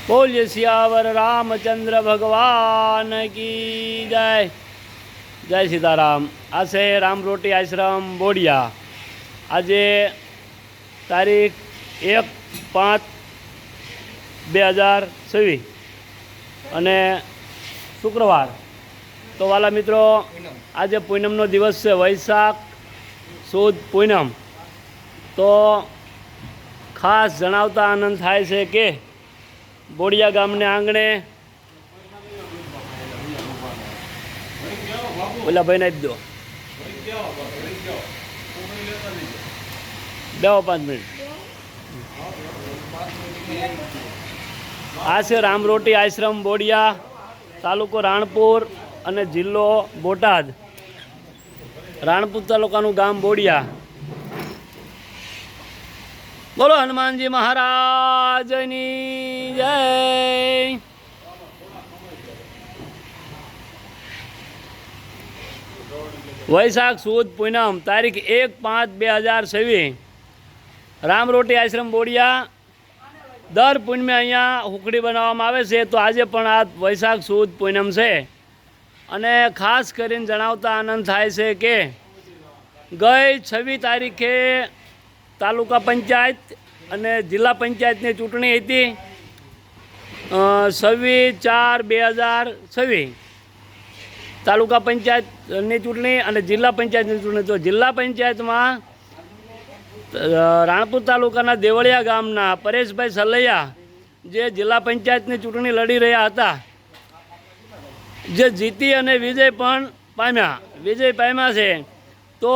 बोलिए सियावर रामचंद्र भगवान की जय। जय सीताराम। आज से राम रोटी आश्रम बोडिया। आज तारीख 1/5/2024 અને શુક્રવાર। તો વાલા મિત્રો, આજે પૂનમનો દિવસ છે, વૈશાખ સુદ પૂનમ। તો ખાસ જણાવતા આનંદ થાય છે કે બોડિયા ગામને આંગણે ઓલા ભાઈને આપી દો, બેહો 5 મિનિટ। આ છે રામ રોટી આશ્રમ બોડિયા, તાલુકો રાણપુર અને જિલ્લો બોટાદ। રાણપુર તાલુકાનું ગામ બોડિયા। બોલો હનુમાનજી મહારાજની જય। વૈશાખ સુદ પૂનમ તારીખ 1/5/2024 રામ રોટી આશ્રમ બોડિયા। દર પૂનમે અહીંયા હુકડી બનાવવામાં આવે છે। તો આજે પણ આ વૈશાખ સુદ પૂનમ છે અને ખાસ કરીને જણાવતા આનંદ થાય છે કે ગઈ 26 તારીખે તાલુકા પંચાયત અને જિલ્લા પંચાયતની ચૂંટણી હતી। 26/4/2026 તાલુકા પંચાયતની ચૂંટણી અને જિલ્લા પંચાયતની ચૂંટણી। તો જિલ્લા પંચાયતમાં રાણપુર તાલુકાના દેવળિયા ગામના પરેશભાઈ સલૈયા જે જિલ્લા પંચાયતની ચૂંટણી લડી રહ્યા હતા, જે જીતી અને વિજય પણ પામ્યા છે। તો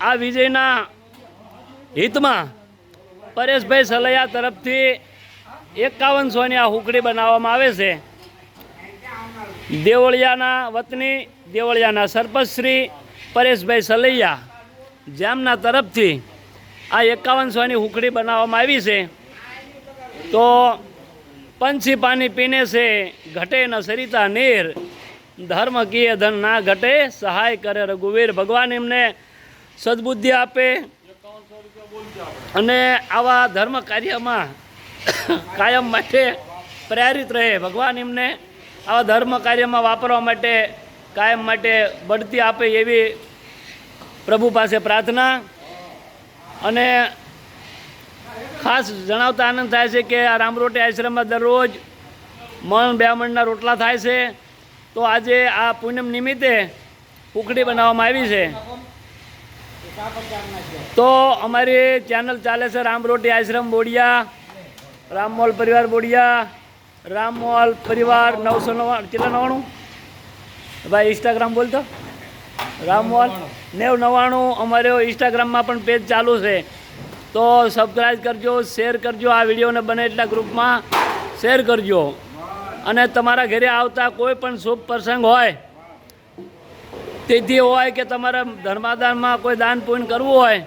આ વિજયના હિતમાં પરેશભાઈ સલૈયા તરફથી 5100ની આ હુકડી બનાવવામાં આવે છે। દેવળિયાના વતની દેવળિયાના સરપંચ શ્રી પરેશભાઈ સલૈયા જેમના તરફથી આ 5100ની હુકડી બનાવવામાં આવી છે। તો પંછી પાણી પીને છે ઘટે ન સરિતા નીર, ધર્મ કીએ ધન ના ઘટે, સહાય કરે રઘુવીર। ભગવાન એમને સદબુદ્ધિ આપે અને આવા ધર્મ કાર્યમાં કાયમ માટે પ્રેરિત રહે। ભગવાન એમને આવા ધર્મ કાર્યમાં વાપરવા માટે કાયમ માટે બઢતી આપે એવી પ્રભુ પાસે પ્રાર્થના। અને ખાસ જણાવતા આનંદ થાય છે કે આ રામરોટી આશ્રમમાં દરરોજ 1-2 મણના રોટલા થાય છે। તો આજે આ પૂનમ નિમિત્તે હુકડી બનાવવામાં આવી છે। તો અમારી ચેનલ ચાલે છે રામ રોટી આશ્રમ બોડિયા, રામમોલ પરિવાર બોડિયા, રામમોલ પરિવાર 999 ભાઈ ઇન્સ્ટાગ્રામ બોલતો રામમોલ 999 અમારો ઇન્સ્ટાગ્રામમાં પણ પેજ ચાલુ છે। તો સબસ્ક્રાઈબ કરજો, શેર કરજો, આ વિડીયોને બને એટલા ગ્રુપમાં શેર કરજો। અને તમારા ઘરે આવતા કોઈ પણ શુભ પ્રસંગ હોય, તિથિ હોય કે તમારા ધર્માદાનમાં કોઈ દાન પુણ્ય કરવું હોય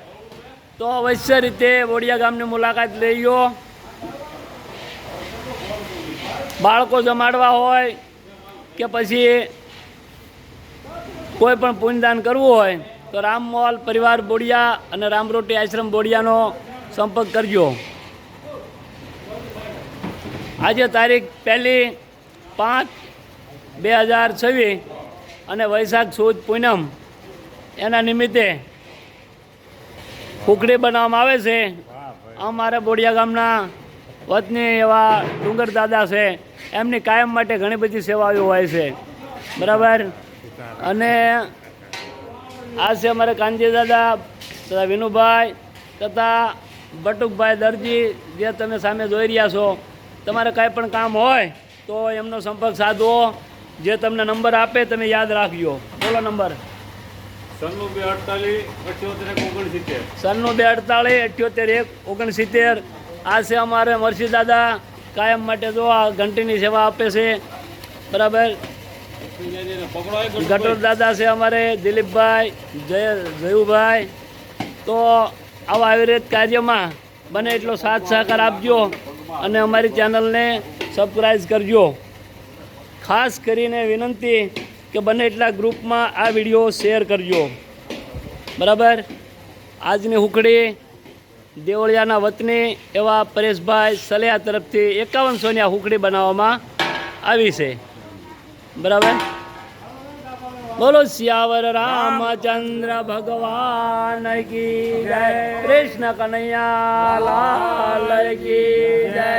તો અવશ્ય રીતે બોડિયા ગામની મુલાકાત લેજો। બાળકો જમાડવા હોય કે પછી કોઈ પણ પુણ્યદાન કરવું હોય તો રામમોલ પરિવાર બોડિયા અને રામરોટી આશ્રમ બોડિયાનો સંપર્ક કરજો। આજે તારીખ 1/5/2026 અને વૈશાખ સુદ પૂનમ એના નિમિત્તે હુકડી બનાવવામાં આવે છે। અમારા બોડિયા ગામના વતની એવા ડુંગર દાદા છે, એમની કાયમ માટે ઘણી બધી સેવાઓ હોય છે, બરાબર। અને આ છે અમારે કાનજી દાદા તથા વિનુભાઈ તથા બટુકભાઈ દરજી, જે તમે સામે જોઈ રહ્યા છો। તમારે કાંઈ પણ કામ હોય તો એમનો સંપર્ક સાધવો। જે તમને નંબર આપે તમે યાદ રાખજો। બોલો નંબર 9248 આ છે અમારે મરસી દાદા, કાયમ માટે જો આ ઘંટીની સેવા આપે છે, બરાબર। ગટોર દાદા છે અમારે દિલીપભાઈ, જયુભાઈ। તો આવા અવિરત કાર્યમાં બને એટલો સાથ સહકાર આપજો અને અમારી ચેનલને સબસ્ક્રાઈબ કરજો। ખાસ કરીને વિનંતી કે બને એટલા ગ્રુપમાં આ વિડીયો શેર કરજો, બરાબર। આજની હુકડી દેવળિયાના વતની એવા પરેશભાઈ સલિયા તરફથી 5100ની આ હુકડી બનાવવામાં આવી છે. બરાબર. બોલો સિયાવર રામચંદ્ર ભગવાન કી જય, કૃષ્ણ કનૈયા લાલ કી જય.